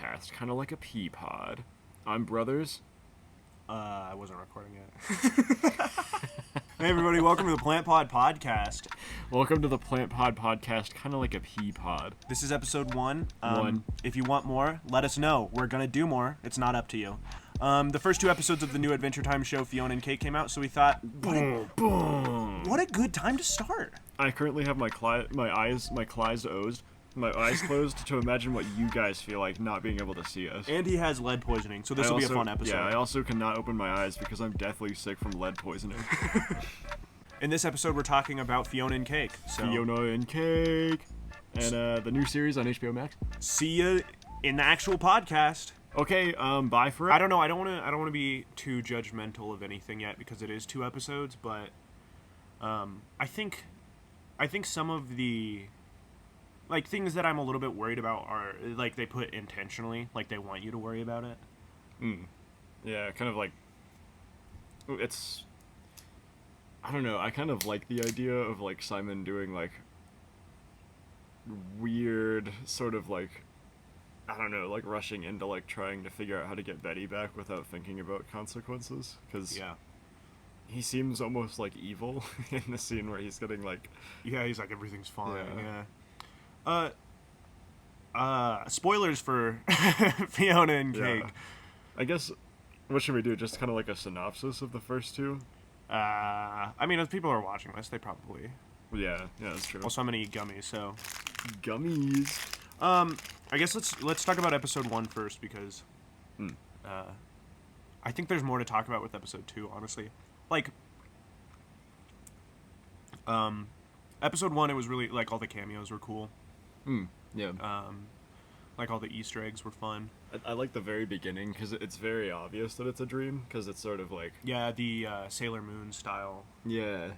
podcast, kind of like a pea pod. I'm Brothers. I wasn't recording yet. Hey everybody, welcome to the Plant Pod Podcast. Welcome to the Plant Pod Podcast, kind of like a pea pod. This is episode 1. If you want more, let us know. We're going to do more. It's not up to you. The first 2 episodes of the new Adventure Time show, FIONA and Cake, came out, so we thought, what a good time to start. I currently have my eyes closed to imagine what you guys feel like not being able to see us. And he has lead poisoning, so this will be a fun episode. Yeah, I also cannot open my eyes because I'm deathly sick from lead poisoning. In this episode, we're talking about FIONA and Cake. So FIONA and Cake. And the new series on HBO Max. See ya in the actual podcast. Okay, bye for it. I don't know. I don't want to be too judgmental of anything yet because it is 2 episodes, but I think some of the things that I'm a little bit worried about are they put intentionally, they want you to worry about it. Yeah, kind of it's, I don't know, I kind of like the idea of Simon doing weird sort of I don't know, rushing into trying to figure out how to get Betty back without thinking about consequences, because he seems almost evil in the scene where he's getting he's everything's fine. Spoilers for FIONA and Cake. I guess, what should we do? Just kind of a synopsis of the first 2? I mean, if people are watching this, they probably... Yeah, that's true. Also, I'm gonna eat gummies, so... Gummies! I guess let's talk about episode 1 first, because... I think there's more to talk about with episode 2, honestly. Episode 1, it was really, all the cameos were cool. Yeah. All the Easter eggs were fun. I like the very beginning, because it's very obvious that it's a dream, because it's sort of Yeah, the Sailor Moon style. Yeah.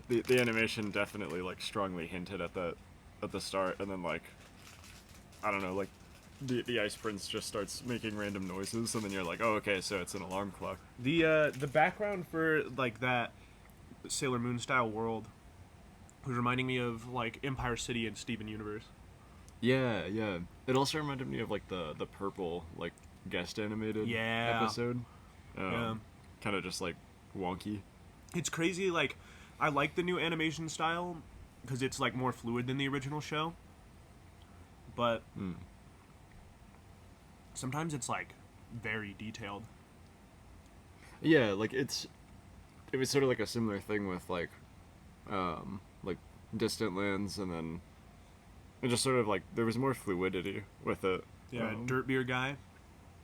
The animation definitely, strongly hinted at that at the start, and then, I don't know, the Ice Prince just starts making random noises, and then you're oh, okay, so it's an alarm clock. The background for, that Sailor Moon style world was reminding me of, Empire City and Steven Universe. Yeah. It also reminded me of, the purple, guest animated episode. Kind of just, wonky. It's crazy, I like the new animation style, because it's, more fluid than the original show. But sometimes it's, very detailed. Yeah, it was sort of a similar thing with, Distant Lands, and then it just sort of there was more fluidity with it. Yeah, Dirt Beer Guy.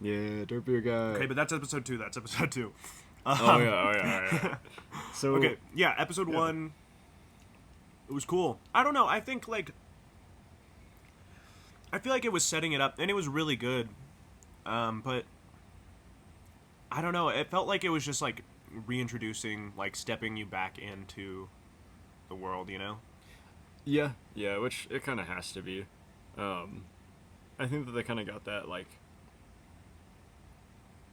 Yeah, Dirt Beer Guy. Okay, but that's episode 2. Oh yeah. So okay, yeah, episode 1. It was cool. I don't know. I think I feel like it was setting it up, and it was really good. But I don't know. It felt like it was just reintroducing, stepping you back into the world, you know? Yeah, which it kind of has to be. I think that they kind of got that,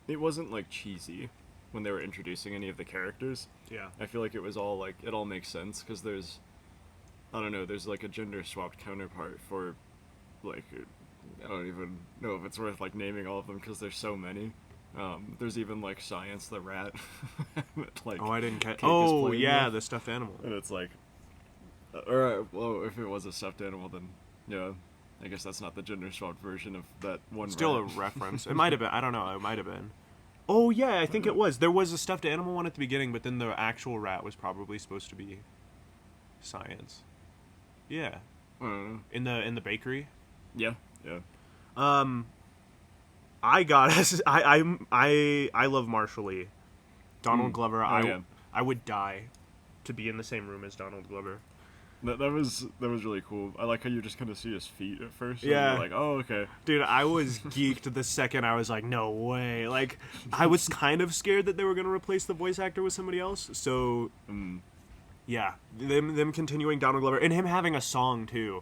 it wasn't, cheesy when they were introducing any of the characters. Yeah. I feel like it was all, it all makes sense, because there's, I don't know, there's, a gender-swapped counterpart for, I don't even know if it's worth, naming all of them, because there's so many. There's even, Science the Rat. Oh, I didn't catch... Oh, yeah, the stuffed animal. And it's alright, well, if it was a stuffed animal, then, yeah, I guess that's not the gender-swapped version of that one Still rat. A reference. It might have been. I don't know. It might have been. Oh, yeah, I think it was. There was a stuffed animal one at the beginning, but then the actual rat was probably supposed to be Science. Yeah. I don't know. In the bakery? Yeah. I got us. I love Marshall Lee. Donald Glover. I would die to be in the same room as Donald Glover. That was really cool. I like how you just kind of see his feet at first. Yeah. And you're oh, okay. Dude, I was geeked the second I was no way. I was kind of scared that they were going to replace the voice actor with somebody else. So, yeah. Them continuing Donald Glover. And him having a song, too.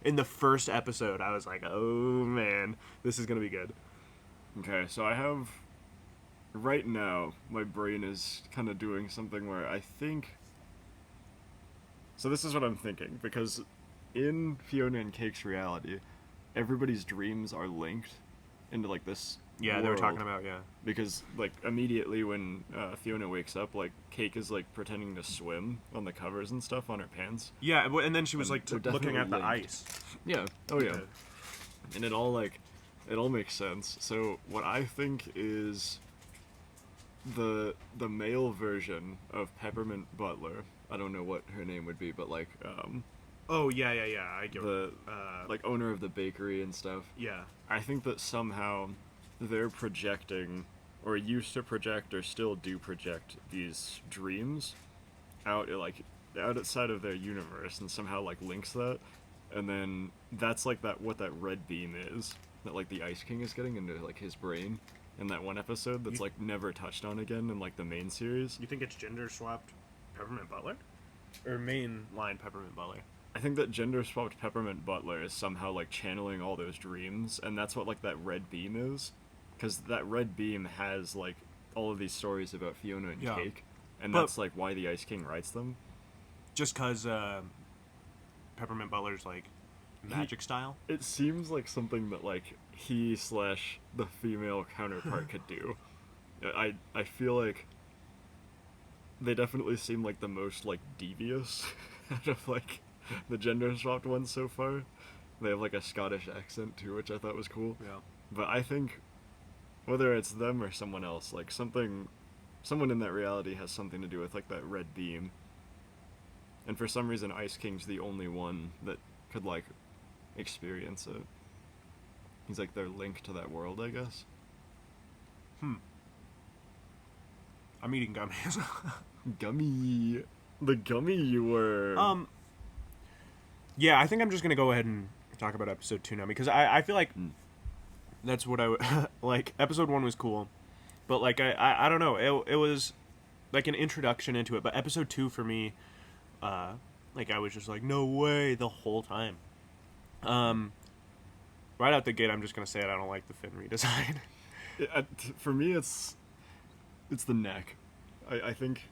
In the first episode, I was oh, man. This is going to be good. Okay, so I have... Right now, my brain is kind of doing something where I think... So this is what I'm thinking, because in FIONA and Cake's reality, everybody's dreams are linked, into like this. Yeah, they were talking world. about, yeah. Because like immediately when Fiona wakes up, like Cake is like pretending to swim on the covers and stuff on her pants. Yeah, and then she was And like they're looking definitely at the linked. ice. Yeah. Oh yeah. And it all makes sense. So what I think is the male version of Peppermint Butler. I don't know what her name would be, but like Oh, yeah, I get the like owner of the bakery and stuff. yeah. I think that somehow they're projecting, or used to project, or still do project these dreams out like out outside of their universe, and somehow like links that, and then that's like that what that red beam is that like the Ice King is getting into like his brain in that one episode that's like never touched on again in like the main series. You think it's gender swapped Peppermint Butler? Or main line Peppermint Butler? I think that gender swapped Peppermint Butler is somehow like channeling all those dreams, and that's what like that red beam is, because that red beam has like all of these stories about Fiona and Yeah. Cake, and But- that's like why the Ice King writes them. Just because Peppermint Butler's like magic style? It seems like something that like he slash the female counterpart could do. I feel like they definitely seem like the most like devious out of like the gender swapped ones so far. They have like a Scottish accent too, which I thought was cool. Yeah. But I think whether it's them or someone else, like someone in that reality has something to do with like that red beam. And for some reason Ice King's the only one that could like experience it. He's like their link to that world, I guess. I'm eating gummies. Gummy. The gummy you were. Yeah, I think I'm just gonna go ahead and talk about episode 2 now, because I feel like that's what I would like. Episode 1 was cool, but like I don't know, it was like an introduction into it. But episode 2 for me, like I was just like, no way the whole time. Right out the gate, I'm just gonna say it. I don't like the fin redesign. For me, it's the neck. I think.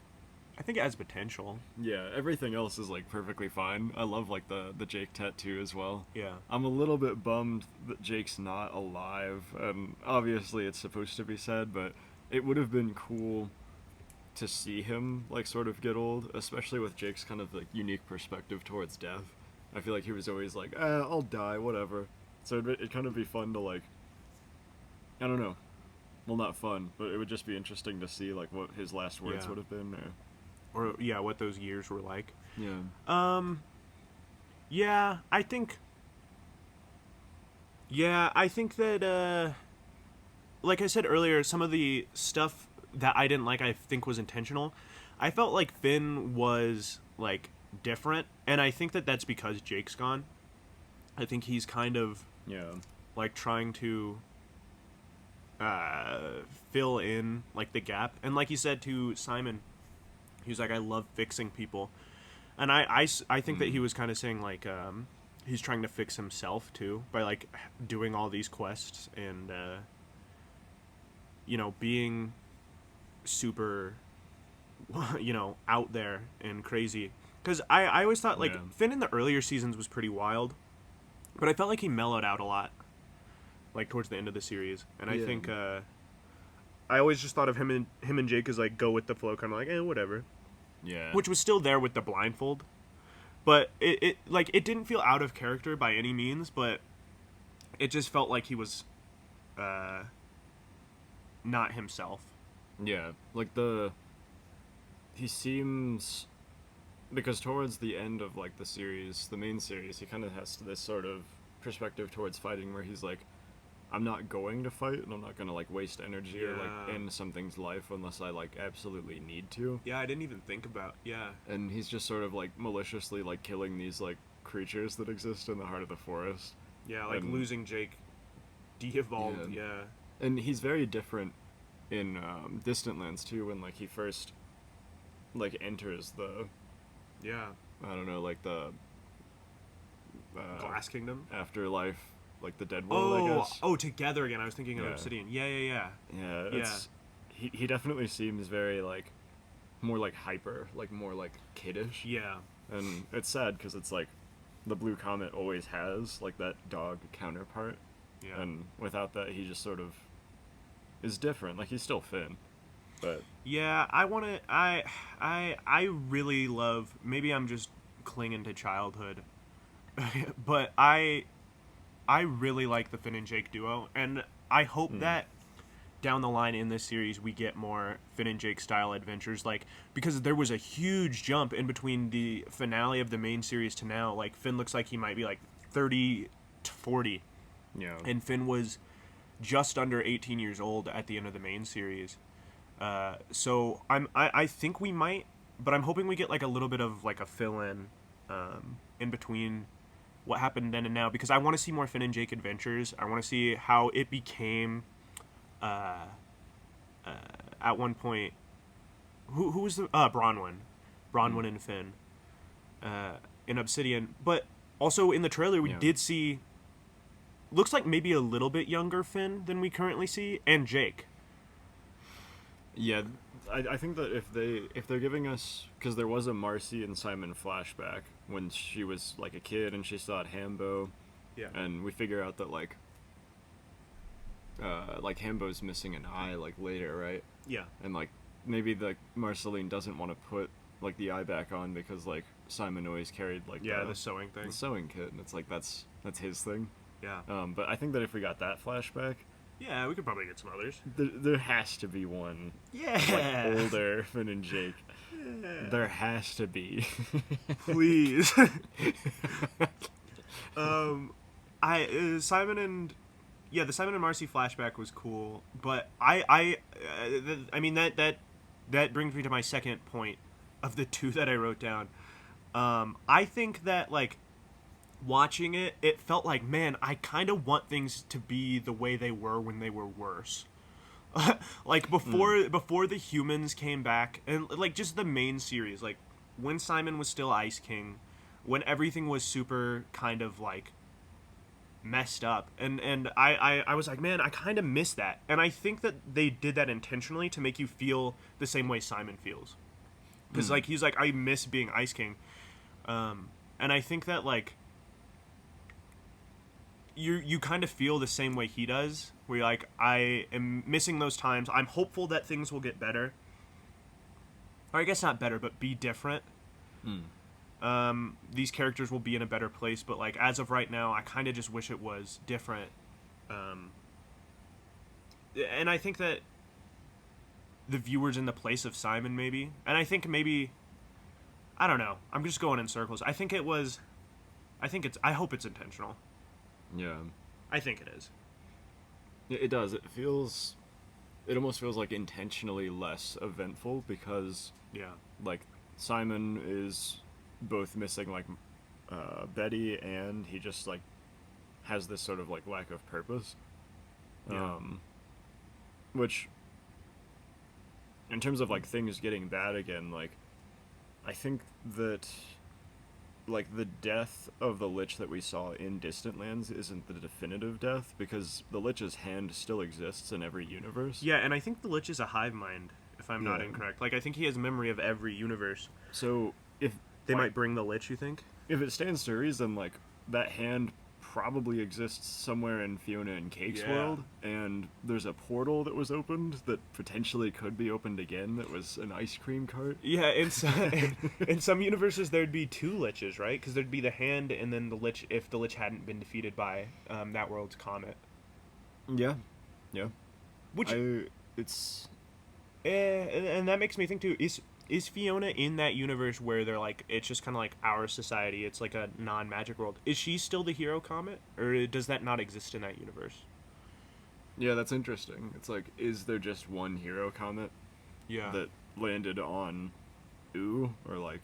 I think it has potential. Yeah, everything else is like perfectly fine. I love like the Jake tattoo as well. Yeah. I'm a little bit bummed that Jake's not alive, and obviously it's supposed to be sad, but it would have been cool to see him like sort of get old, especially with Jake's kind of like unique perspective towards death. I feel like he was always like, I'll die, whatever. So it'd kind of be fun to like, I don't know. Well, not fun, but it would just be interesting to see like what his last words Yeah. would have been. Or yeah, what those years were like. Yeah. Yeah, I think. Yeah, I think that, like I said earlier, some of the stuff that I didn't like, I think was intentional. I felt like Finn was, like, different, and I think that that's because Jake's gone. I think he's kind of, Yeah. like, trying to fill in, like, the gap. And like he said to Simon, he was like, I love fixing people. And I think that he was kind of saying, like, he's trying to fix himself, too, by, like, doing all these quests and, you know, being super, you know, out there and crazy. Because I always thought, like, Yeah. Finn in the earlier seasons was pretty wild, but I felt like he mellowed out a lot, like, towards the end of the series. And I Yeah. think, I always just thought of him and Jake as, like, go with the flow, kind of like, whatever. Yeah. Which was still there with the blindfold, but it didn't feel out of character by any means, but it just felt like he was not himself. Yeah, like he seems, because towards the end of like the series, the main series, he kind of has this sort of perspective towards fighting where he's like, I'm not going to fight, and I'm not going to like waste energy or like Yeah. end something's life unless I like absolutely need to. Yeah, I didn't even think about. Yeah. And he's just sort of like maliciously like killing these like creatures that exist in the heart of the forest. Yeah, like And- losing Jake de-evolved. Yeah. And he's very different in Distant Lands too, when like he first like enters the, Yeah. I don't know, like the Glass Kingdom. afterlife, like the dead world, I guess. Together again. I was thinking of Yeah. Obsidian. Yeah. Yeah, it's he definitely seems very like more like hyper, like more like kiddish. Yeah. And it's sad because it's like the Blue Comet always has like that dog counterpart. Yeah. And without that, he just sort of is different. Like, he's still Finn, but Yeah, I want to. I really love. Maybe I'm just clinging to childhood, but I really like the Finn and Jake duo, and I hope that down the line in this series we get more Finn and Jake style adventures, like, because there was a huge jump in between the finale of the main series to now. Like, Finn looks like he might be like 30 to 40, yeah, and Finn was just under 18 years old at the end of the main series. So I think we might, but I'm hoping we get like a little bit of like a fill in between what happened then and now, because I want to see more Finn and Jake adventures. I want to see how it became. At one point, who was the Bronwyn and Finn in Obsidian, but also in the trailer we did see. Looks like maybe a little bit younger Finn than we currently see, and Jake. yeah. I think that if they're giving us, because there was a Marcy and Simon flashback when she was like a kid and she saw at Hambo, Yeah. and we figure out that like Hambo's missing an eye like later, right? Yeah. And like maybe the Marceline doesn't want to put like the eye back on because like Simon always carried like The sewing thing. the sewing kit, and it's like that's his thing. Yeah. But I think that if we got that flashback, Yeah, we could probably get some others. there has to be one Yeah. like older Finn and Jake. There has to be. Please. Simon and the Simon and Marcy flashback was cool, but I mean that brings me to my second point of the two that I wrote down. I think that like watching it felt like, man, I kind of want things to be the way they were when they were worse. Like before the humans came back, and like just the main series, like when Simon was still Ice King, when everything was super kind of like messed up, and I was like, man, I kind of miss that, and I think that they did that intentionally to make you feel the same way Simon feels, because like he's like, I miss being Ice King, and I think that like you kind of feel the same way he does, where you're like, I am missing those times. I'm hopeful that things will get better, or I guess not better, but be different. These characters will be in a better place, but like as of right now, I kind of just wish it was different. And I think that the viewer's in the place of Simon, maybe, and I think maybe, I don't know. I'm just going in circles. I hope it's intentional. Yeah. I think it is. It does. It almost feels like intentionally less eventful because Yeah. like Simon is both missing like Betty, and he just like has this sort of like lack of purpose. Yeah. Which in terms of like things getting bad again, like I think that like the death of the Lich that we saw in Distant Lands isn't the definitive death, because the Lich's hand still exists in every universe. Yeah, and I think the Lich is a hive mind, if I'm not incorrect. Like, I think he has memory of every universe. So if They might bring the Lich, you think? if it stands to reason, like that hand probably exists somewhere in Fiona and Cake's Yeah. world, and there's a portal that was opened that potentially could be opened again that was an ice cream cart. Yeah, in some universes there'd be two Liches, right? Because there'd be the hand and then the Lich if the Lich hadn't been defeated by that world's comet. Yeah. Which, It's and that makes me think too, is Fiona in that universe where they're like, it's just kind of like our society, it's like a non-magic world? Is she still the hero comet, or does that not exist in that universe? yeah, that's interesting. It's like, is there just one hero comet Yeah. that landed on Ooh, or like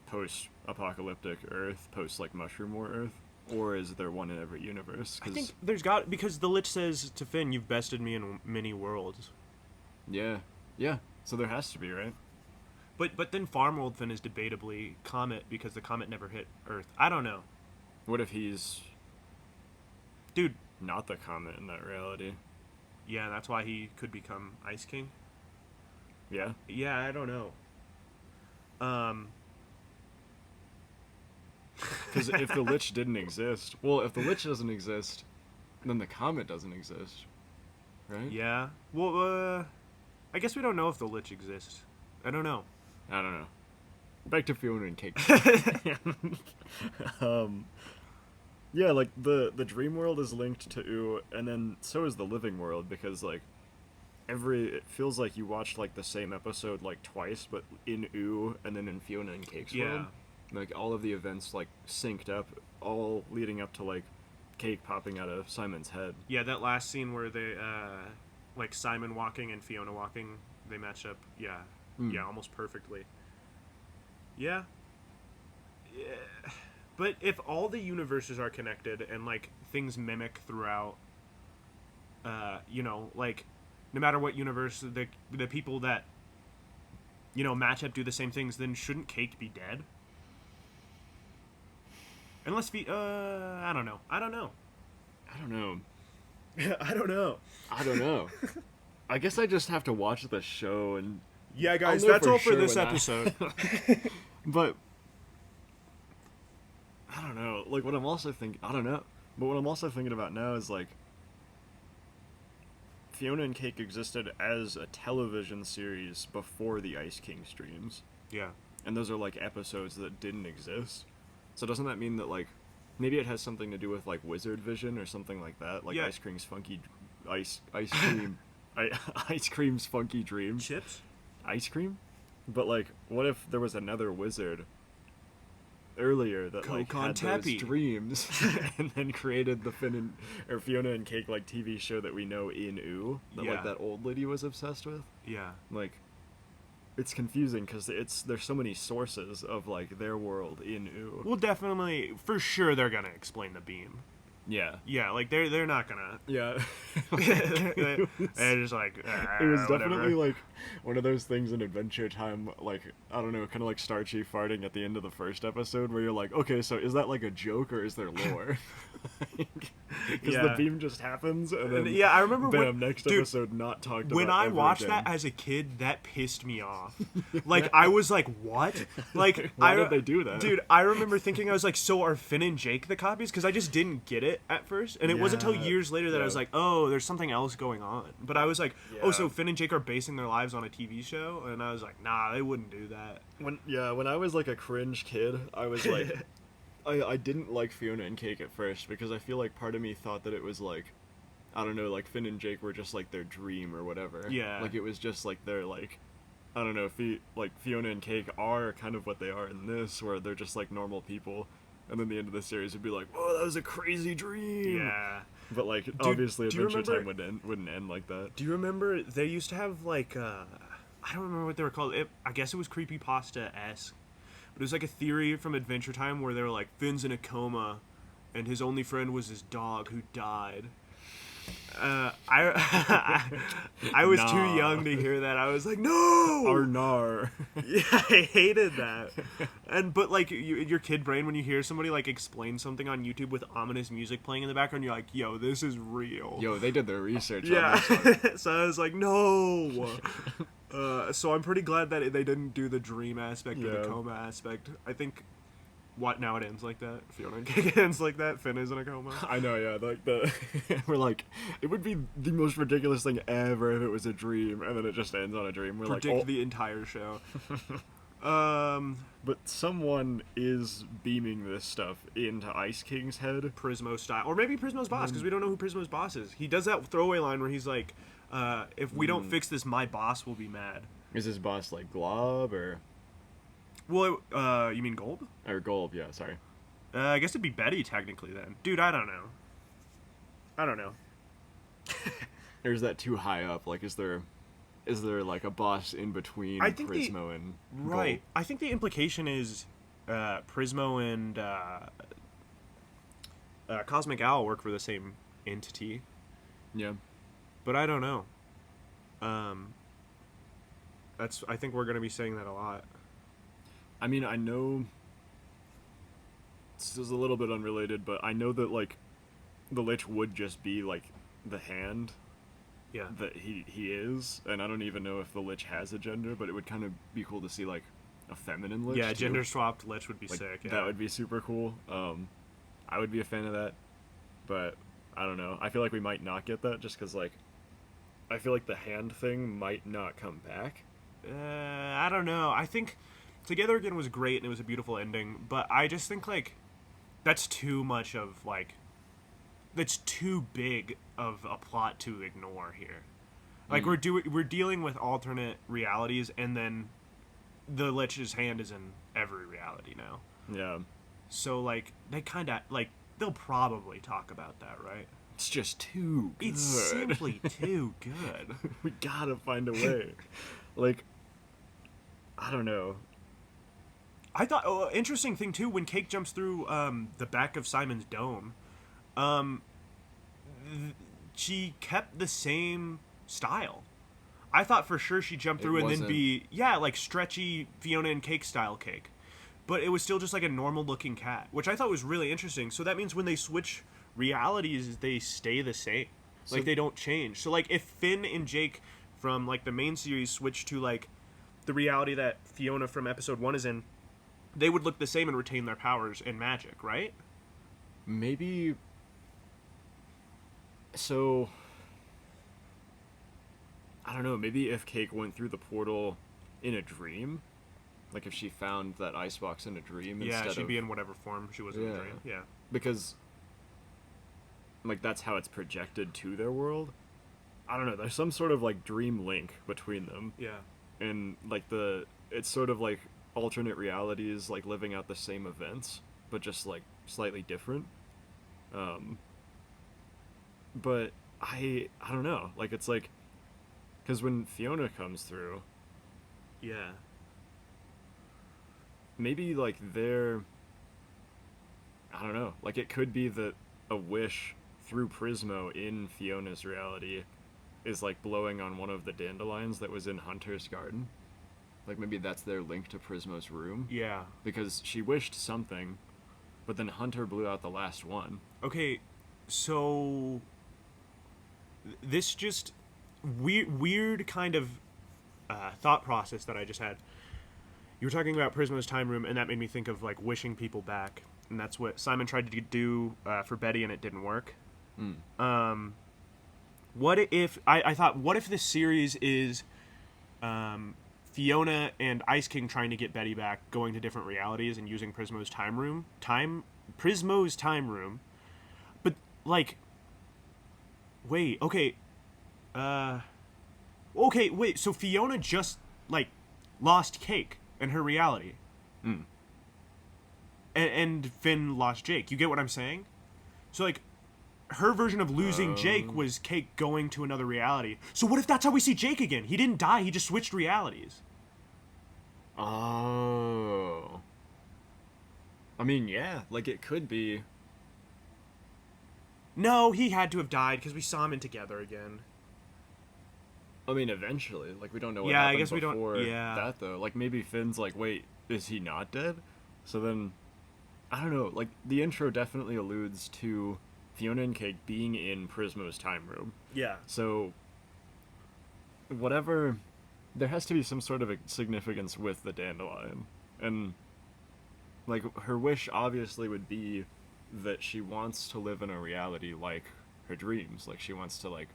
post-apocalyptic Earth, post like Mushroom War Earth, or is there one in every universe? I think there's got, because the Lich says to Finn, "You've bested me in many worlds." yeah, so there has to be, right? But then Farmworld Finn is debatably comet because the comet never hit Earth. I don't know, What if he's dude. not the comet in that reality? Yeah, that's why he could become Ice King. Yeah. Yeah, I don't know. Because if the Lich didn't exist, well, if the Lich doesn't exist, then the comet doesn't exist, right? Yeah. Well, I guess we don't know if the Lich exists. I don't know. I don't know. Back to Fiona and Cake. um, yeah, like the dream world is linked to Ooh, and then so is the living world because like it feels like you watched like the same episode like twice, but in Ooh and then in Fiona and Cake's world. Like all of the events like synced up, all leading up to like Cake popping out of Simon's head. Yeah, that last scene where they like Simon walking and Fiona walking, they match up. Yeah. Yeah, almost perfectly. Yeah. Yeah. But if all the universes are connected and like things mimic throughout, you know, like no matter what universe the people that you know match up do the same things, then shouldn't Cake be dead? Unless I don't know. I don't know. I don't know. I don't know. I guess I just have to watch the show and yeah, guys, that's all for this episode. But I don't know. Like what I'm also I don't know. But what I'm also thinking about now is like Fiona and Cake existed as a television series before the Ice King streams. Yeah. And those are like episodes that didn't exist. So doesn't that mean that like maybe it has something to do with like wizard vision or something like that? Like Ice Cream's funky ice cream Ice Cream's funky dream. Chips? Ice cream? But like what if there was another wizard earlier that like had those dreams and then created the Fiona and Cake like TV show that we know in Ooh that like that old lady was obsessed with? Yeah. Like it's confusing because there's so many sources of like their world in Ooh. Well, definitely, for sure, they're gonna explain the beam. Yeah. Yeah, like they're not gonna. Yeah. They're just like. It was definitely like one of those things in Adventure Time, like I don't know, kind of like Star Chief farting at the end of the first episode, where you're like, okay, so is that like a joke or is there lore? Because the beam just happens, and then I remember next episode not talked about. When I watched that as a kid, that pissed me off. Like I was like, what? Like why did they do that, dude? I remember thinking I was like, so are Finn and Jake the copies? Because I just didn't get it at first, and it wasn't until years later that I was like, oh, there's something else going on. But I was like, oh, so Finn and Jake are basing their lives on a TV show, and I was like, nah, they wouldn't do that. When I was like a cringe kid, I was like. I didn't like Fiona and Cake at first because I feel like part of me thought that it was like, I don't know, like Finn and Jake were just like their dream or whatever. Yeah. Like it was just like their like, I don't know, like Fiona and Cake are kind of what they are in this, where they're just like normal people, and then the end of the series would be like, oh, that was a crazy dream. Yeah. But like obviously Adventure Time wouldn't end like that. Do you remember they used to have like I don't remember what they were called. I guess it was creepypasta-esque. But it was like a theory from Adventure Time where they were like, Finn's in a coma, and his only friend was his dog who died. I was too young to hear that. I was like, no! Arnar. Yeah, I hated that. But like your kid brain, when you hear somebody like explain something on YouTube with ominous music playing in the background, you're like, yo, this is real. Yo, they did their research on yeah. this one. So I was like, no. So I'm pretty glad that they didn't do the dream aspect or the coma aspect. I think now it ends like that. Fiona and Cake ends like that. Finn is in a coma. I know, yeah. Like we're like, it would be the most ridiculous thing ever if it was a dream, and then it just ends on a dream. We're Predict the entire show. But someone is beaming this stuff into Ice King's head, Prismo style, or maybe Prismo's boss, because we don't know who Prismo's boss is. He does that throwaway line where he's like, if we don't fix this, my boss will be mad. Is his boss like Glob or? Well, you mean Golb? Or Golb, yeah, sorry. I guess it'd be Betty technically then. Dude, I don't know. Or is that too high up? Like, is there like a boss in between Prismo and Golb? Right. I think the implication is Prismo and Cosmic Owl work for the same entity. Yeah. But I don't know. I think we're going to be saying that a lot. I mean, I know this is a little bit unrelated, but I know that like the Lich would just be like the hand that he is, and I don't even know if the Lich has a gender, but it would kind of be cool to see like a feminine Lich. Yeah, gender swapped Lich would be like, sick. Yeah. That would be super cool. I would be a fan of that, but I don't know. I feel like we might not get that just because, like, I feel like the hand thing might not come back. I don't know. I think Together Again was great and it was a beautiful ending, but I just think, like, that's too much of, like, that's too big of a plot to ignore here. Like, we're dealing with alternate realities, and then the Lich's hand is in every reality now. Yeah. So, like, they kind of, like, they'll probably talk about that, right? It's just too good. It's simply too good. We gotta find a way. Like, I don't know. I thought, interesting thing, too, when Cake jumps through the back of Simon's dome, she kept the same style. I thought for sure she'd jump through and then be, like stretchy Fiona and Cake style Cake. But it was still just like a normal looking cat, which I thought was really interesting. So that means when they switch realities, they stay the same. Like, they don't change. So, like, if Finn and Jake from, like, the main series switch to, like, the reality that Fiona from episode 1 is in, they would look the same and retain their powers and magic, right? Maybe... So... I don't know, maybe if Cake went through the portal in a dream, like if she found that icebox in a dream instead of... she'd be in whatever form she was in the dream. Yeah. Because, like, that's how it's projected to their world. I don't know, there's some sort of, like, dream link between them. Yeah. And, like, it's sort of like alternate realities, like, living out the same events, but just, like, slightly different. But I don't know. Like, it's like... Because when Fiona comes through... Yeah. Maybe, like, they're... I don't know. Like, it could be that a wish through Prismo in Fiona's reality is, like, blowing on one of the dandelions that was in Hunter's garden. Like, maybe that's their link to Prismo's room. Yeah. Because she wished something, but then Hunter blew out the last one. Okay, so... This just... Weird kind of thought process that I just had. You were talking about Prismo's time room, and that made me think of, like, wishing people back. And that's what Simon tried to do for Betty, and it didn't work. What if... I thought, what if this series is Fiona and Ice King trying to get Betty back, going to different realities, and using Prismo's time room? Prismo's time room. But, like... Wait, okay... okay, wait, so Fiona just, like, lost Cake in her reality. And Finn lost Jake. You get what I'm saying? So, like, her version of losing Jake was Cake going to another reality. So what if that's how we see Jake again? He didn't die, he just switched realities. Oh. I mean, yeah, like, it could be. No, he had to have died, because we saw him in Together Again. I mean, eventually. Like, we don't know what Yeah, happened I guess we don't- before yeah. that, though. Like, maybe Finn's like, wait, is he not dead? So then, I don't know. Like, the intro definitely alludes to Fiona and Cake being in Prismo's time room. Yeah. So, whatever... There has to be some sort of a significance with the dandelion. And, like, her wish obviously would be that she wants to live in a reality like her dreams. Like, she wants to, like,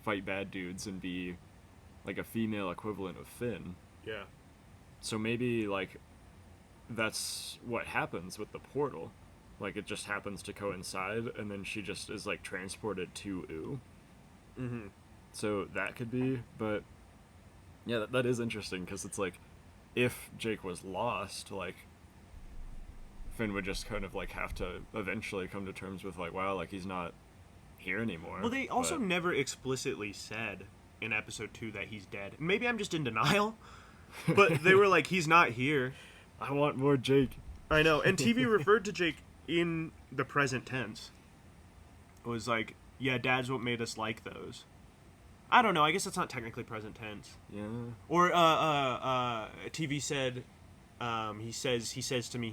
fight bad dudes and be, like, a female equivalent of Finn. Yeah. So maybe, like, that's what happens with the portal. Like, it just happens to coincide, and then she just is, like, transported to Oo. Mm-hmm. So that could be, but... Yeah, that is interesting, because it's like, if Jake was lost, like, Finn would just kind of, like, have to eventually come to terms with, like, wow, like, he's not here anymore. Well, they also never explicitly said in episode 2 that he's dead. Maybe I'm just in denial, but they were like, he's not here. I want more Jake. I know, and TV referred to Jake in the present tense. It was like, yeah, Dad's what made us like those. I don't know, I guess it's not technically present tense. Yeah. Or, TV said, he says to me,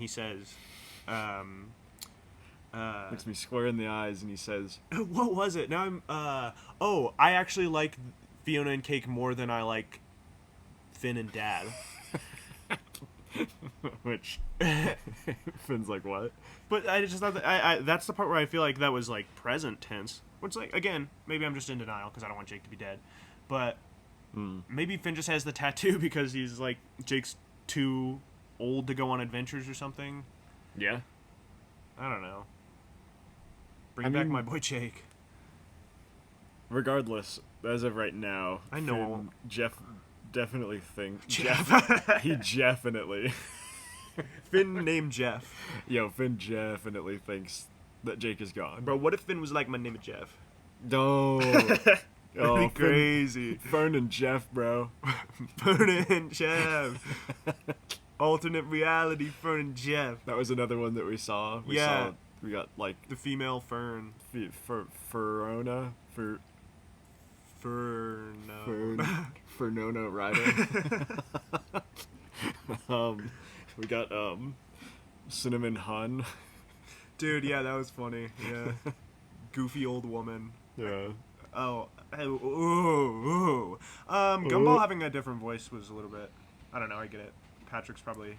looks me square in the eyes and he says, what was it? Now I actually like Fiona and Cake more than I like Finn and Dad. Which Finn's like, what? But I just thought that that's the part where I feel like that was like present tense. Which, like, again, maybe I'm just in denial because I don't want Jake to be dead. But maybe Finn just has the tattoo because he's like Jake's too old to go on adventures or something. Yeah. I don't know. Bring back my boy Jake. Regardless, as of right now, I know. Jeff definitely thinks Jeff. he definitely Finn named Jeff. Yo, Finn definitely thinks that Jake is gone. Bro, what if Finn was like, my name is Jeff? No. That'd be crazy. Fern and Jeff, bro. Fern and Jeff. Alternate reality, Fern and Jeff. That was another one that we saw. We got like the female Fern. FIONA. Fernona Ryder. We got Cinnamon Hun. Dude, yeah, that was funny. Yeah. Goofy old woman. Yeah. Gumball having a different voice was a little bit. I don't know. I get it. Patrick's probably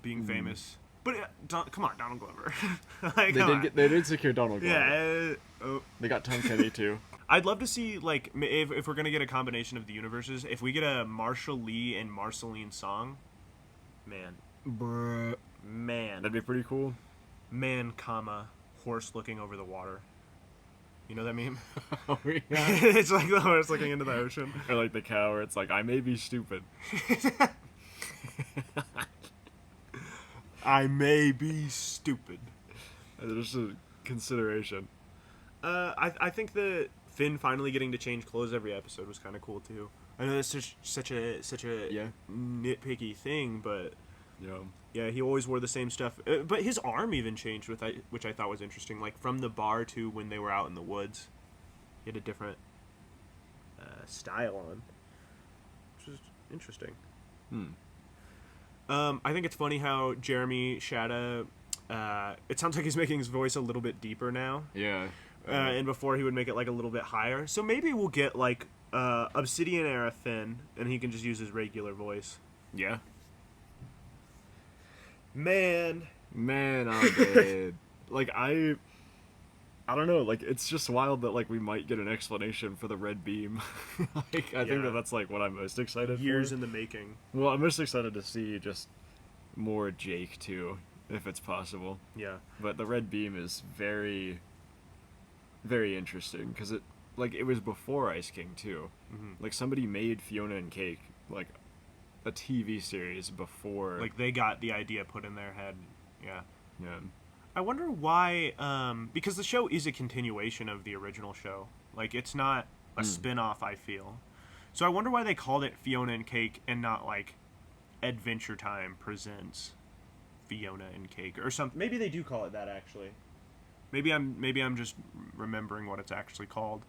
being famous, but come on, Donald Glover. Like, They did secure Donald Glover. Yeah. They got Tom Kenny too. I'd love to see, like, if we're gonna get a combination of the universes, if we get a Marshall Lee and Marceline song, man, That'd be pretty cool. Man, horse looking over the water. You know that meme? Oh, yeah. It's like the horse looking into the ocean. Or like the cow where it's like, I may be stupid. I may be stupid. Just a consideration. I think that Finn finally getting to change clothes every episode was kind of cool too. I know that's such a nitpicky thing, but yeah, he always wore the same stuff. But his arm even changed, which I thought was interesting. Like from the bar to when they were out in the woods, he had a different style on, which was interesting. I think it's funny how Jeremy Shada. It sounds like he's making his voice a little bit deeper now. Yeah. And before he would make it like a little bit higher. So maybe we'll get like Obsidian era Finn, and he can just use his regular voice. Yeah. Man, I'm dead. Like I don't know. Like it's just wild that like we might get an explanation for the red beam. Like I think that's like what I'm most excited for. Years in the making. Well, I'm most excited to see just more Jake too, if it's possible. Yeah. But the red beam is very, very interesting because it was before Ice King too. Mm-hmm. Like somebody made Fiona and Cake like a TV series before. Like they got the idea put in their head. Yeah. Yeah. I wonder why. Because the show is a continuation of the original show. Like it's not a spin-off, I feel. So I wonder why they called it Fiona and Cake and not like Adventure Time presents Fiona and Cake or something. Maybe they do call it that actually. Maybe I'm just remembering what it's actually called.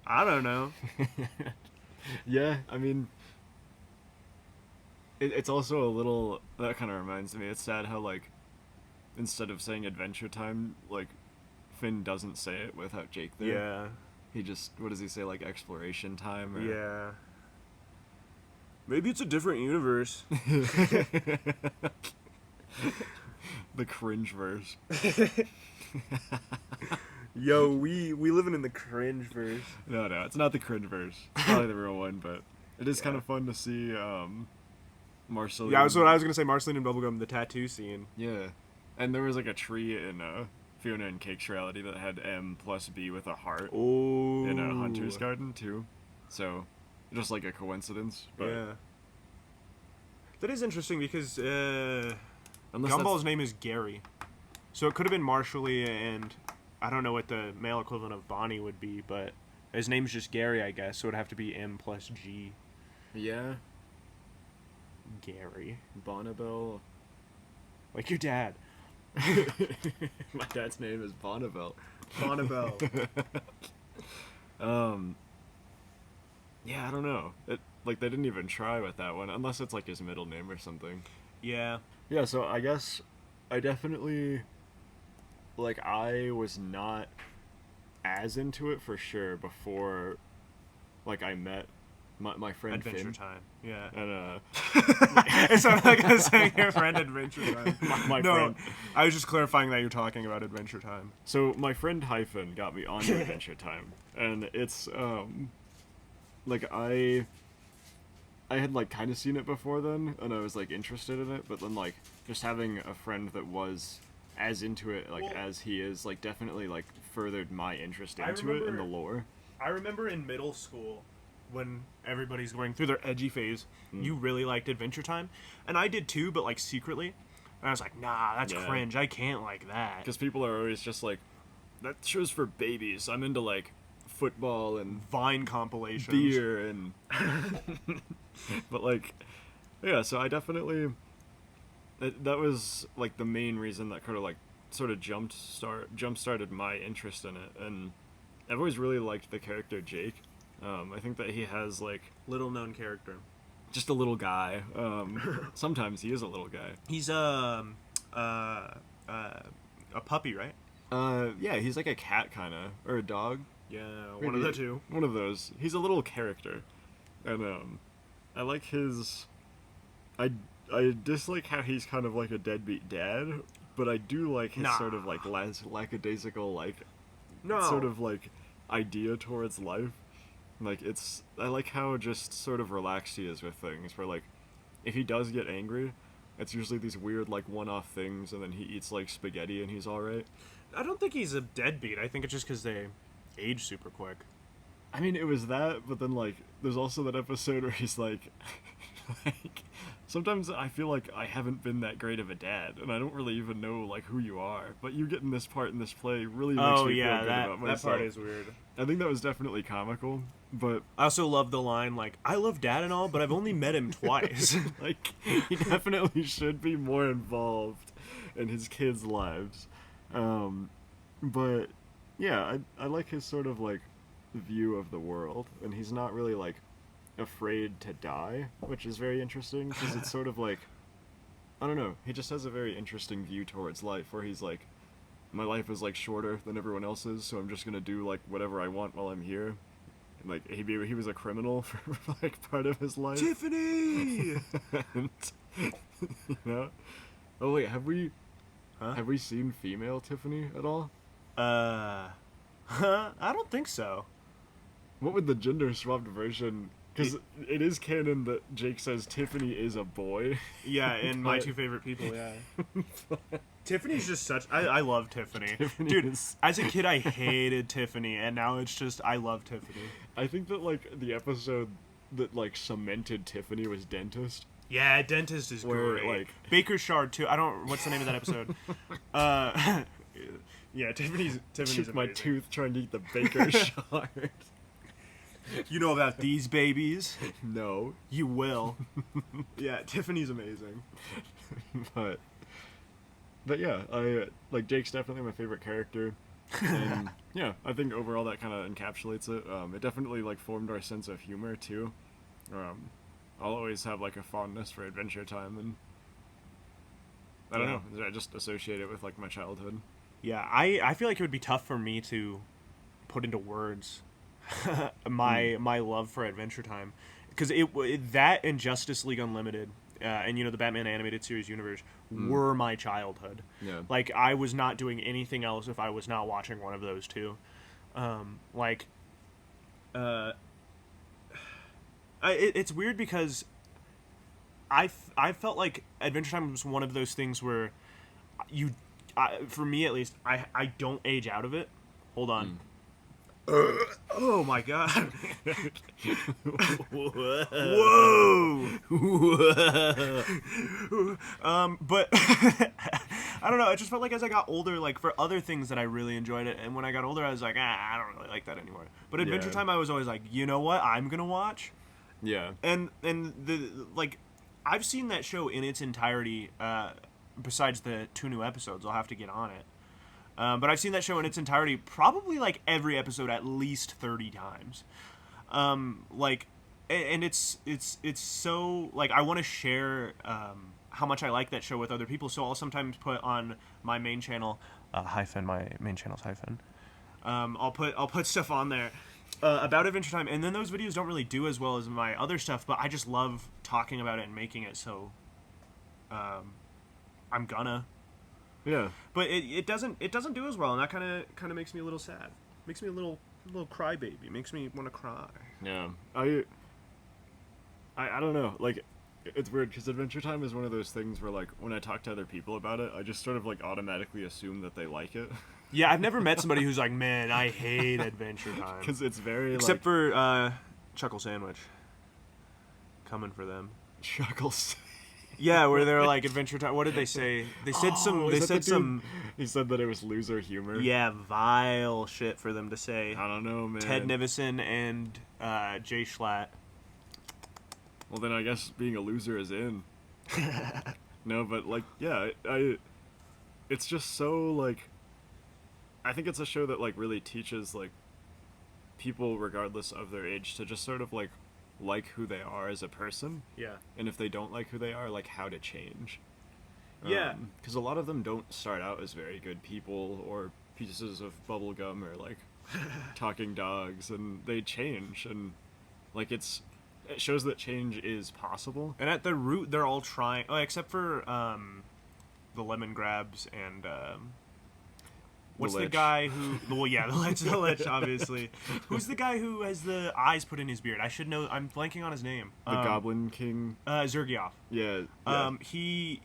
I don't know. Yeah, I mean, it's also a little, that kind of reminds me, it's sad how, like, instead of saying Adventure Time, like, Finn doesn't say it without Jake there. Yeah. He just, what does he say, like, Exploration Time? Or... Yeah. Maybe it's a different universe. The cringe verse. Yo, we living in the cringe verse. No, it's not the cringe verse. It's probably the real one, but it is kind of fun to see Marceline. Yeah, that's what I was gonna say. Marceline and Bubblegum, the tattoo scene. Yeah, and there was like a tree in Fiona and Cake's reality that had M plus B with a heart. Oh. In a hunter's garden too, so just like a coincidence. But yeah. That is interesting because unless Gumball's name is Gary, so it could have been Marshally and. I don't know what the male equivalent of Bonnie would be, but his name's just Gary, I guess, so it'd have to be M plus G. Yeah. Gary. Bonnabelle. Like your dad. My dad's name is Bonnabelle. Bonnabelle. Yeah, I don't know. Like, they didn't even try with that one, unless it's, like, his middle name or something. Yeah. Yeah, so I guess I definitely... Like, I was not as into it for sure before, like, I met my friend Adventure Finn. Time. Yeah. And It sounded like I was saying your friend Adventure Time. my No, friend. I was just clarifying that you're talking about Adventure Time. So my friend Hyphen got me onto Adventure Time, and it's like I had like kind of seen it before then, and I was like interested in it, but then like just having a friend that was as into it like as he is like definitely like furthered my interest into it and the lore. I remember in middle school when everybody's going through their edgy phase, you really liked Adventure Time, and I did too, but like secretly. And I was like, nah, that's cringe. I can't like that. Because people are always just like, that show's for babies. I'm into like football and Vine compilations. beer and but like yeah, so I definitely that was like the main reason that kind of like sort of jump started my interest in it. And I've always really liked the character Jake. I think that he has like Little known character. just a little guy. Sometimes he is a little guy. He's a puppy, right? Yeah, he's like a cat kind of, or a dog. Yeah, one of the two. One of those. He's a little character, and I like his. I dislike how he's kind of like a deadbeat dad, but I do like his sort of like lackadaisical like, sort of like idea towards life. Like I like how just sort of relaxed he is with things. Where like, if he does get angry, it's usually these weird like one-off things, and then he eats like spaghetti and he's all right. I don't think he's a deadbeat. I think it's just because they age super quick. I mean, it was that, but then like, there's also that episode where he's like, like, sometimes I feel like I haven't been that great of a dad, and I don't really even know like who you are. But you getting this part in this play really makes me feel good about myself. That part is weird. I think that was definitely comical, but I also love the line like, "I love Dad and all, but I've only met him twice." like, he definitely should be more involved in his kids' lives. But yeah, I like his sort of like view of the world, and he's not really like afraid to die, which is very interesting because it's sort of like, I don't know, he just has a very interesting view towards life where he's like, my life is like shorter than everyone else's, so I'm just gonna do like whatever I want while I'm here. And, like he was a criminal for like part of his life. Tiffany. And, you know? Oh wait, have we seen female Tiffany at all? I don't think so. What would the gender swapped version? Because it is canon that Jake says Tiffany is a boy. Yeah, and my two favorite people, yeah. Tiffany's just such... I love Tiffany. Dude, as a kid, I hated Tiffany, and now it's just, I love Tiffany. I think that, like, the episode that, like, cemented Tiffany was Dentist. Yeah, Dentist is Where, great. like... Baker's Shard, too. What's the name of that episode? Yeah, Tiffany's amazing. My tooth trying to eat the Baker's Shard. You know about these babies? No. You will. Yeah, Tiffany's amazing. But yeah, like, Jake's definitely my favorite character. And yeah, I think overall that kind of encapsulates it. It definitely like formed our sense of humor too. I'll always have like a fondness for Adventure Time, and I don't know, I just associate it with like my childhood. Yeah, I feel like it would be tough for me to put into words my love for Adventure Time, because that and Justice League Unlimited and the Batman animated series universe were my childhood. Yeah. Like, I was not doing anything else if I was not watching one of those two. It's weird because I felt like Adventure Time was one of those things where for me at least, I don't age out of it. Hold on. Oh my god. Whoa. But I don't know, it just felt like as I got older, like for other things that I really enjoyed it, and when I got older I was like, I don't really like that anymore. But Adventure Time I was always like, you know what, I'm gonna watch. Yeah. And the like, I've seen that show in its entirety, besides the 2 new episodes. I'll have to get on it. But I've seen that show in its entirety, probably like every episode at least 30 times. Like, and it's so, like, I want to share how much I like that show with other people, so I'll sometimes put on my main channel, my main channel's hyphen. I'll put stuff on there, about Adventure Time, and then those videos don't really do as well as my other stuff, but I just love talking about it and making it, so I'm gonna. Yeah. But it doesn't do as well, and that kind of makes me a little sad. Makes me a little crybaby. Makes me want to cry. Yeah. I don't know. Like, it's weird because Adventure Time is one of those things where, like, when I talk to other people about it, I just sort of like automatically assume that they like it. Yeah, I've never met somebody who's like, man, I hate Adventure Time. Because it's very except for Chuckle Sandwich. Coming for them. Chuckles. Yeah, where they're like Adventure Time. What did they say? They said some. They said some. He said that it was loser humor. Yeah, vile shit for them to say. I don't know, man. Ted Nivison and Jay Schlatt. Well, then I guess being a loser is in. No, but like, yeah, I. It's just so like. I think it's a show that like really teaches like people, regardless of their age, to just sort of like who they are as a person. Yeah. And if they don't like who they are, like how to change. Yeah. Because a lot of them don't start out as very good people or pieces of bubble gum or like talking dogs, and they change, and like it shows that change is possible. And at the root, they're all trying, except for the Lemon Grabs and what's the guy who? Well, yeah, the Lich, obviously. Who's the guy who has the eyes put in his beard? I should know. I'm blanking on his name. The Goblin King. Zergioff. Yeah. He.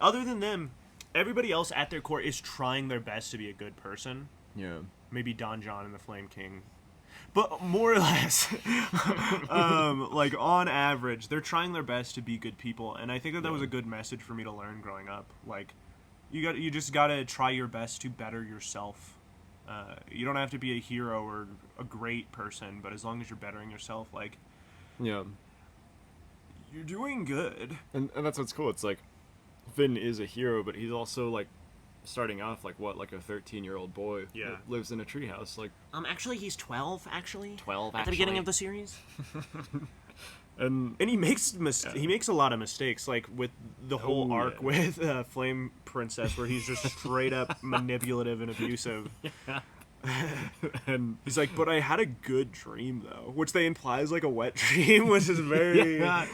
Other than them, everybody else at their core is trying their best to be a good person. Yeah. Maybe Don John and the Flame King. But more or less, like on average, they're trying their best to be good people, and I think that was a good message for me to learn growing up. Like, you just gotta try your best to better yourself. You don't have to be a hero or a great person, but as long as you're bettering yourself, like, yeah, you're doing good. And that's what's cool. It's like Finn is a hero, but he's also like starting off like a 13-year-old boy that lives in a treehouse. Like, actually, he's 12. Actually, 12 at the beginning of the series. And he makes he makes a lot of mistakes, like with the whole arc with Flame Princess, where he's just straight up manipulative and abusive. Yeah. And he's like, but I had a good dream though, which they imply is like a wet dream, which is very. Yeah.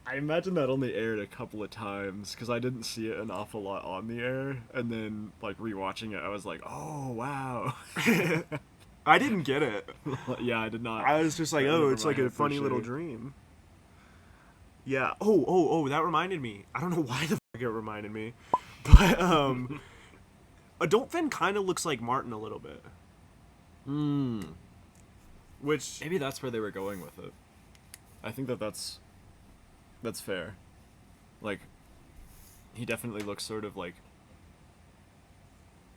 I imagine that only aired a couple of times because I didn't see it an awful lot on the air, and then like rewatching it, I was like, oh wow. I didn't get it. Yeah, I did not. I was just like, oh, it's like a funny little dream. Yeah. Oh, that reminded me. I don't know why the fuck it reminded me. But, Adult Finn kind of looks like Martin a little bit. Which... Maybe that's where they were going with it. I think that's fair. Like, he definitely looks sort of like...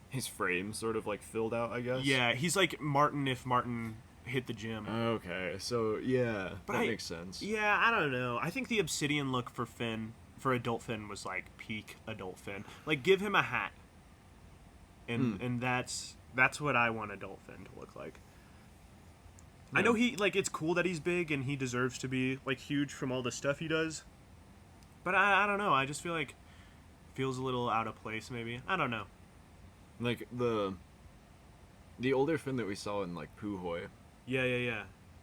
His frame sort of like filled out, I guess. Yeah, he's like Martin if Martin hit the gym. Okay, so yeah, but that makes sense. Yeah, I don't know. I think the obsidian look for Adult Finn was like peak Adult Finn. Like, give him a hat, and that's what I want Adult Finn to look like. Yeah. I know it's cool that he's big and he deserves to be like huge from all the stuff he does. But I don't know. I just feel like feels a little out of place. Maybe I don't know. Like the older Finn that we saw in like Puhoy. Yeah.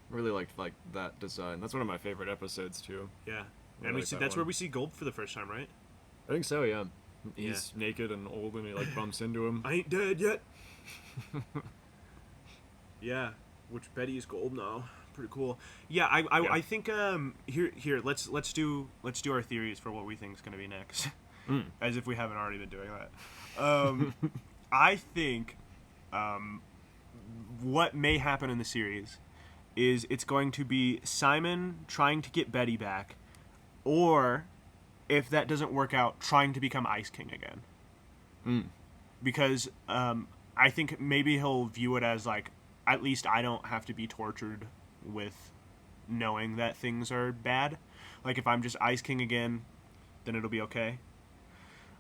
Really liked like that design. That's one of my favorite episodes too. Yeah, and that's where we see Gold for the first time, right? I think so. Yeah, he's naked and old, and he like bumps into him. I ain't dead yet. Yeah, which Betty is gold now. Pretty cool. Yeah, I think here let's do our theories for what we think is gonna be next, as if we haven't already been doing that. I think what may happen in the series is it's going to be Simon trying to get Betty back, or if that doesn't work out, trying to become Ice King again. Because I think maybe he'll view it as like, at least I don't have to be tortured with knowing that things are bad. Like, if I'm just Ice King again, then it'll be okay.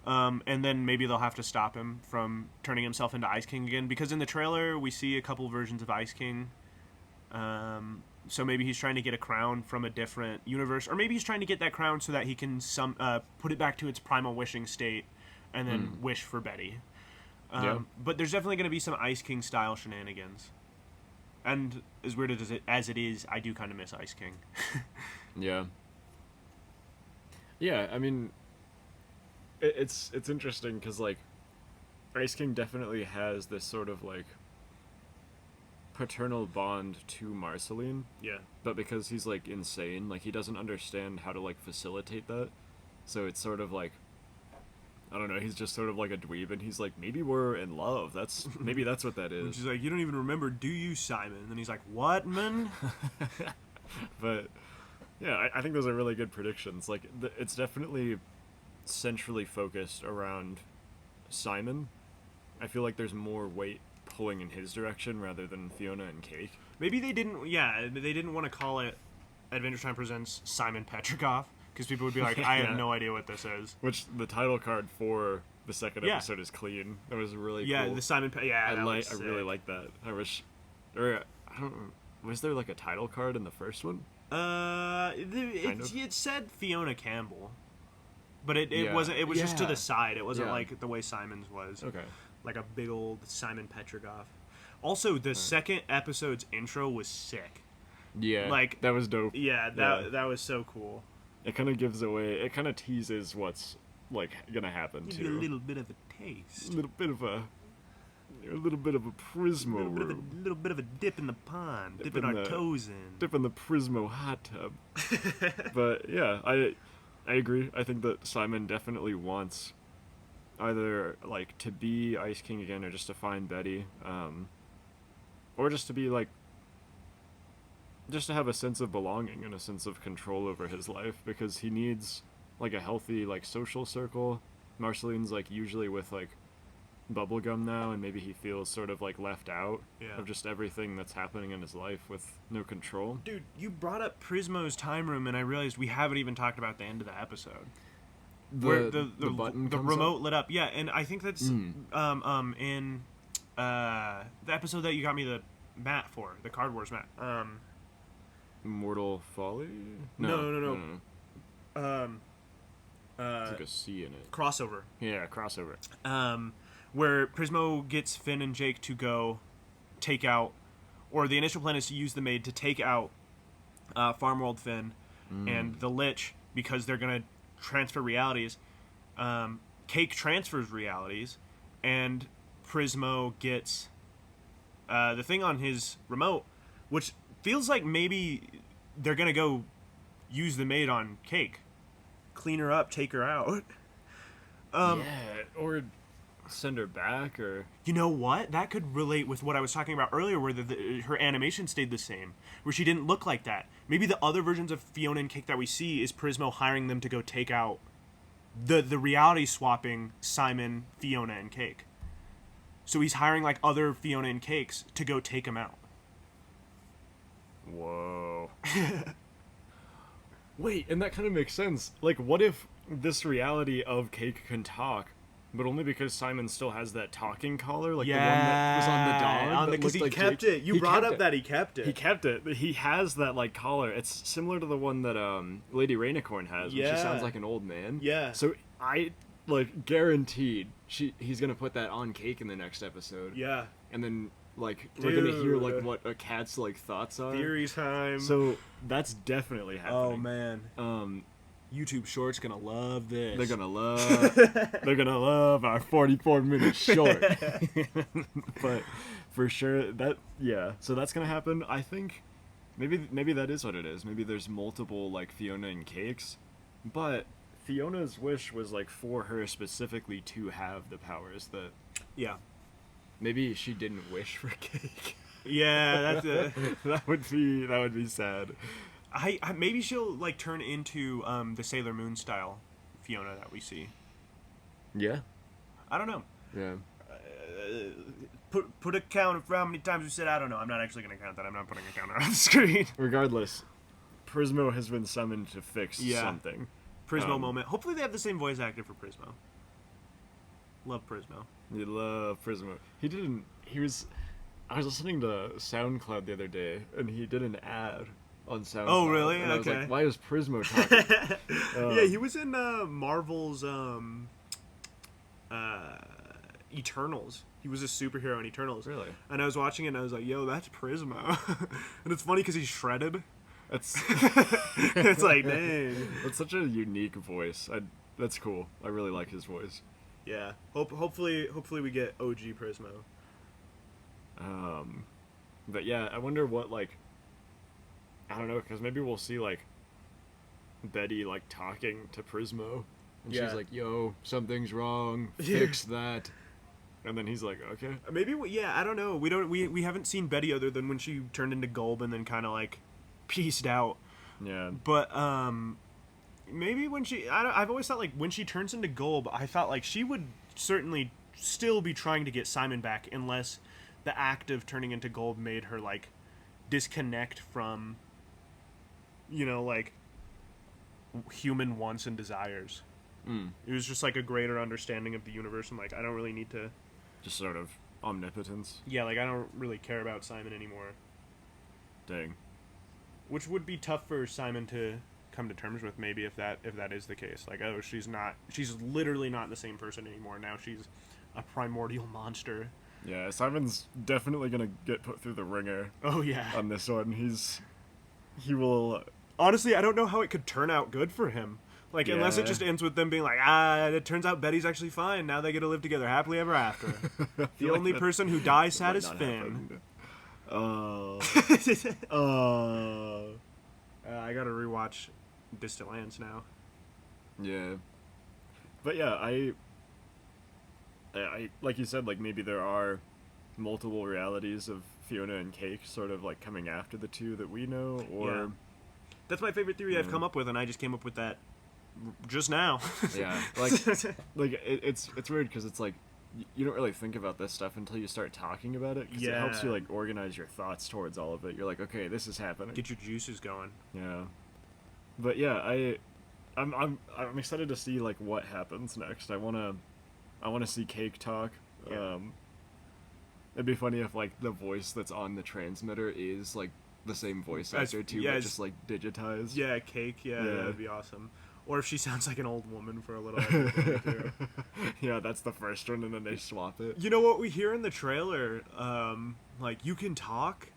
And then maybe they'll have to stop him from turning himself into Ice King again, because in the trailer we see a couple versions of Ice King. So maybe he's trying to get a crown from a different universe, or maybe he's trying to get that crown so that he can put it back to its primal wishing state and then wish for Betty. Yeah. But there's definitely going to be some Ice King style shenanigans. And as weird as it is, I do kind of miss Ice King. Yeah. Yeah, I mean, it's interesting because like, Ice King definitely has this sort of like paternal bond to Marceline, Yeah. but because he's like insane, like he doesn't understand how to like facilitate that. So it's sort of like, I don't know, he's just sort of like a dweeb, and he's like, maybe we're in love. Maybe that's what that And is. she's like, you don't even remember, do you, Simon? And then he's like, what, man? But yeah, I think those are really good predictions. Like, it's definitely centrally focused around Simon. I feel like there's more weight pulling in his direction rather than Fiona and Cake. Maybe they didn't want to call it Adventure Time Presents Simon Petrikov, because people would be like, I Yeah. have no idea what this is. Which the title card for the second Yeah. episode is clean. That was really Yeah, cool. the Simon yeah, that was I really sick. like that. I wish, or I don't. Was there like a title card in the first one? It said Fiona Campbell, but it Yeah. wasn't. It was just to Yeah. the side. It wasn't Yeah. like the way Simon's was. Okay. Like a big old Simon Petrikov. Also, the second episode's intro was sick. Yeah. Like- that was dope. Yeah, that was so cool. It kind of gives away. It kind of teases what's like gonna happen Give too. you a little bit of a taste. A little bit of a Prismo room. Little bit of a dip in the pond, Dip dipping in our the- toes in. Dip in the Prismo hot tub. But yeah, I agree. I think that Simon definitely wants either like to be Ice King again, or just to find Betty, or just to be like, just to have a sense of belonging and a sense of control over his life, because he needs like a healthy like social circle. Marceline's like usually with like bubblegum now, and maybe he feels sort of like left out Yeah. of just everything that's happening in his life with no control. Dude, you brought up Prismo's time room, and I realized we haven't even talked about the end of the episode. Where the button the comes remote up? lit up. Yeah, and I think that's in the episode that you got me the mat for, the Card Wars mat. Mortal Folly? No. It's like a C in it. Crossover. Yeah, crossover. Where Prismo gets Finn and Jake to go take out, or the initial plan is to use the maid to take out Farmworld Finn and the Lich, because they're going to transfer realities. Cake transfers realities, and Prismo gets the thing on his remote, which feels like maybe they're going to go use the maid on Cake. Clean her up, take her out. Yeah, or send her back, or You know what? That could relate with what I was talking about earlier, where her animation stayed the same, where she didn't look like that. Maybe the other versions of Fiona and Cake that we see is Prismo hiring them to go take out the reality swapping Simon, Fiona, and Cake. So he's hiring like other Fiona and Cakes to go take him out. whoa. Wait, and that kind of makes sense. Like, what if this reality of Cake can talk, but only because Simon still has that talking collar, like the one that was on the dog? that because he looked like kept Jake? it. You He brought kept up it. that he kept it. He kept it. He has that like collar. It's similar to the one that Lady Rainicorn has, when she Yeah. sounds like an old man. Yeah. So I like guaranteed he's gonna put that on Cake in the next episode. Yeah. And then like we're gonna hear like Dude. what a cat's like thoughts are. Theory time. So that's definitely happening. oh man, Um, YouTube Shorts gonna love this. they're gonna love our 44-minute short. But for sure so that's gonna happen. I think maybe that is what it is. Maybe there's multiple like Fiona and Cakes, but Fiona's wish was like for her specifically to have the powers that Yeah. maybe she didn't wish for Cake. Yeah, that's that would be sad. I maybe she'll like turn into the Sailor Moon style Fiona that we see. Yeah. I don't know. Yeah. Put a count for how many times we said I don't know. I'm not actually gonna count that. I'm not putting a counter on the screen. Regardless, Prismo has been summoned to fix Yeah. something. Prismo moment. Hopefully they have the same voice actor for Prismo. Love Prismo. You love Prismo. I was listening to SoundCloud the other day, and he did an ad on SoundCloud. Oh, really? And I was Okay. like, why is Prismo talking? Yeah, he was in Marvel's Eternals. He was a superhero in Eternals. Really? And I was watching it and I was like, yo, that's Prismo. And it's funny because he's shredded. That's It's like, dang. that's such a unique voice. That's cool. I really like his voice. Yeah. Hopefully we get OG Prismo. But yeah, I wonder what, like, I don't know, because maybe we'll see, like, Betty, like, talking to Prismo, and Yeah. she's like, yo, something's wrong, fix that. And then he's like, okay. Maybe I don't know. We haven't seen Betty other than when she turned into Gulb and then kind of like pieced out. Yeah. But maybe when I've always thought like when she turns into Gulb, I thought like she would certainly still be trying to get Simon back unless the act of turning into Gulb made her like disconnect from, you know, like human wants and desires. It was just like a greater understanding of the universe and like I don't really need to Just sort of omnipotence. like I don't really care about Simon anymore. Dang. Which would be tough for Simon to come to terms with, maybe if that is the case. Like, oh, she's literally not the same person anymore. Now she's a primordial monster. Yeah, Simon's definitely gonna get put through the ringer Oh yeah. on this one. He will. Honestly, I don't know how it could turn out good for him. Like, unless it Yeah. just ends with them being like, it turns out Betty's actually fine. Now they get to live together happily ever after. The like only that person who dies sad might is not Finn. happen. I gotta rewatch Distant Lands now. Yeah. But yeah, I like you said, like maybe there are multiple realities of Fiona and Cake sort of like coming after the two that we know, or Yeah. That's my favorite theory I've come up with, and I just came up with that just now. yeah, like it's weird because it's like you don't really think about this stuff until you start talking about it. 'Cause it helps you Yeah. like organize your thoughts towards all of it. You're like, okay, this is happening. Get your juices going. Yeah, but yeah, I'm excited to see like what happens next. I wanna see Cake talk. Yeah. It'd be funny if like the voice that's on the transmitter is like the same voice As- actor too, yeah, but as- just like digitized. Yeah, Cake. Yeah, Yeah. that'd be awesome. Or if she sounds like an old woman for a little. That'd be funny, too. Yeah, that's the first one, and then they swap it. You know what we hear in the trailer? Like you can talk,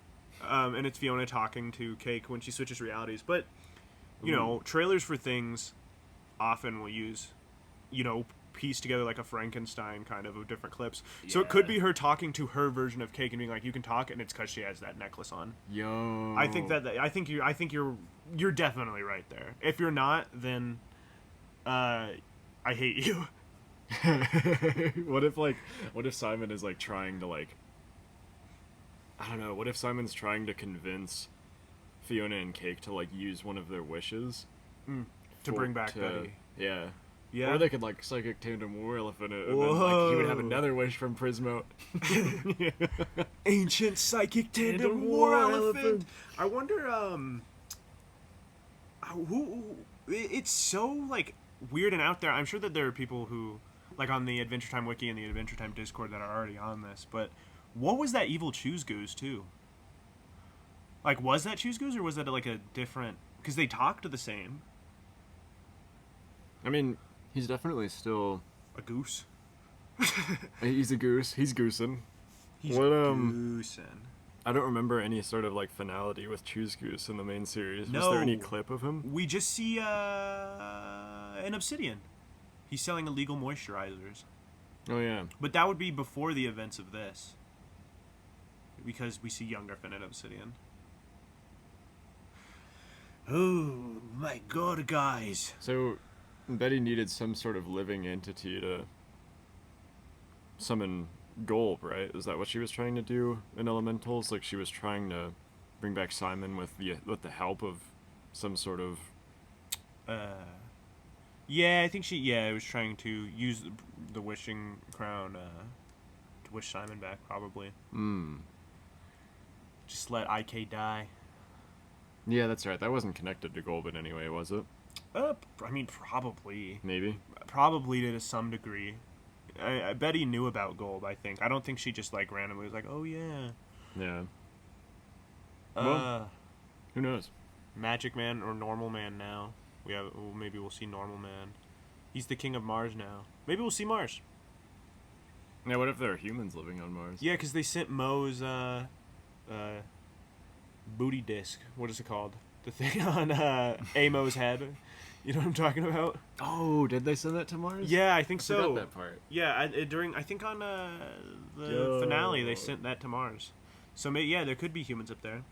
and it's Fiona talking to Cake when she switches realities. But you know, trailers for things often will use, you know, piece together like a Frankenstein kind of different clips. So it could Yeah. be her talking to her version of Cake and being like, "You can talk," and it's because she has that necklace on. Yo, I think you're definitely right there. If you're not, then I hate you. what if Simon is like trying to like, I don't know, what if Simon's trying to convince Fiona and Cake to like use one of their wishes To bring back Betty. Yeah. Yeah. Or they could like psychic tandem war elephant it, and then like he would have Whoa. another wish from Prismo. Ancient psychic tandem war elephant. I wonder it's so like weird and out there. I'm sure that there are people who like on the Adventure Time wiki and the Adventure Time Discord that are already on this, but what was that evil Choose Goose too? Like, was that Choose Goose or was that like a different, because they talked the same. I mean, he's definitely still. A goose. He's a goose. He's goosing. He's What, goosing. I don't remember any sort of like finality with Choose Goose in the main series. Was No. there any clip of him? We just see an Obsidian. He's selling illegal moisturizers. Oh yeah. But that would be before the events of this. Because we see Young Griffin and Obsidian. Oh my god, guys. So, Betty needed some sort of living entity to summon Gulp, right? Is that what she was trying to do in Elementals? Like she was trying to bring back Simon with the help of some sort of. Yeah, I think she was trying to use the wishing crown to wish Simon back, probably. Just let IK die. Yeah, that's right. That wasn't connected to Gulp in any way, was it? I mean, probably. Maybe. Probably to some degree. I bet he knew about Gold, I think. I don't think she just, like, randomly was like, oh, yeah. Yeah. Well, who knows? Magic Man or Normal Man now. Maybe we'll see Normal Man. He's the king of Mars now. Maybe we'll see Mars. Yeah, what if there are humans living on Mars? Yeah, because they sent Mo's booty disc. What is it called? The thing on Amo's head. You know what I'm talking about? Oh, did they send that to Mars? Yeah, I think I so. forgot that part. Yeah, I think on the finale they sent that to Mars. So yeah, there could be humans up there.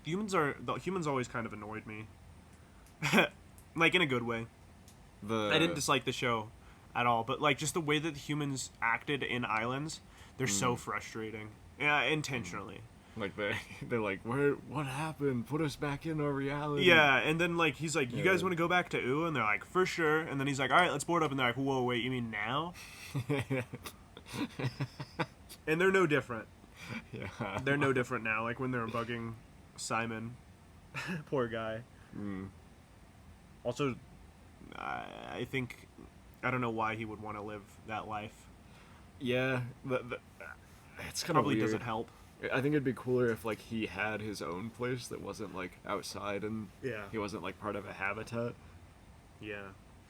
The humans always kind of annoyed me, like in a good way. I didn't dislike the show at all, but like just the way that the humans acted in Islands, they're so frustrating. Yeah, intentionally. Like they're like, what happened? Put us back in our reality. Yeah, and then like he's like, you guys want to go back to U? And they're like, for sure. And then he's like, all right, let's board up. And they're like, whoa, wait, you mean now? And they're no different. Yeah. They're no different now. Like when they're bugging Simon, poor guy. Also, I think I don't know why he would want to live that life. Yeah, it's kind of Probably weird. doesn't help. I think it'd be cooler if like he had his own place that wasn't like outside and he wasn't like part of a habitat. Yeah.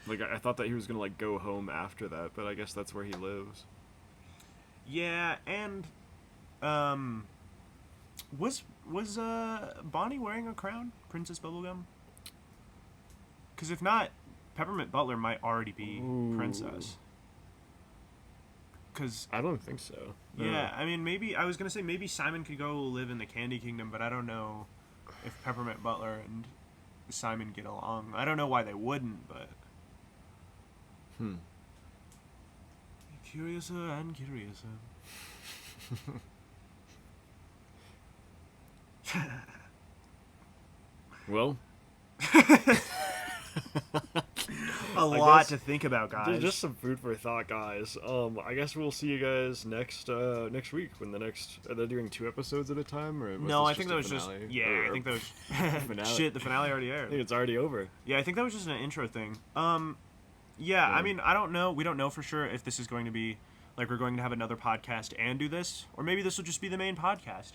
Like I thought that he was gonna like go home after that, but I guess that's where he lives. Yeah, and was Bonnie wearing a crown, Princess Bubblegum? Because if not, Peppermint Butler might already be princess. Because I don't think so. yeah, I mean maybe I was gonna say maybe Simon could go live in the Candy Kingdom, but I don't know if Peppermint Butler and Simon get along. I don't know why they wouldn't, but curiouser and curiouser. Well, A lot guess- to think about, guys. just some food for thought, guys. I guess we'll see you guys next week when are they doing 2 episodes at a time, or was No, this I think that was just finale? I think that was finale. shit. The finale already I think aired. it's already over. Yeah, I think that was just an intro thing. Yeah, I mean, I don't know. We don't know for sure if this is going to be like we're going to have another podcast and do this, or maybe this will just be the main podcast.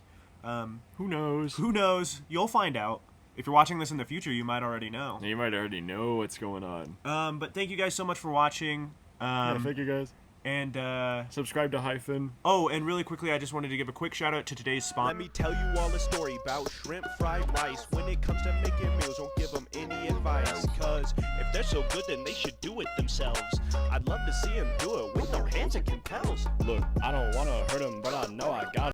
Who knows? Who knows? You'll find out. If you're watching this in the future, you might already know. You might already know what's going on. But thank you guys so much for watching. Yeah, thank you guys. And Subscribe to Hyphen. oh, and really quickly, I just wanted to give a quick shout out to today's sponsor. Let me tell you all a story about shrimp fried rice. When it comes to making meals, don't give them any advice. Cause if they're so good, then they should do it themselves. I'd love to see them do it with no hands and compels. Look, I don't wanna hurt him, but I know I got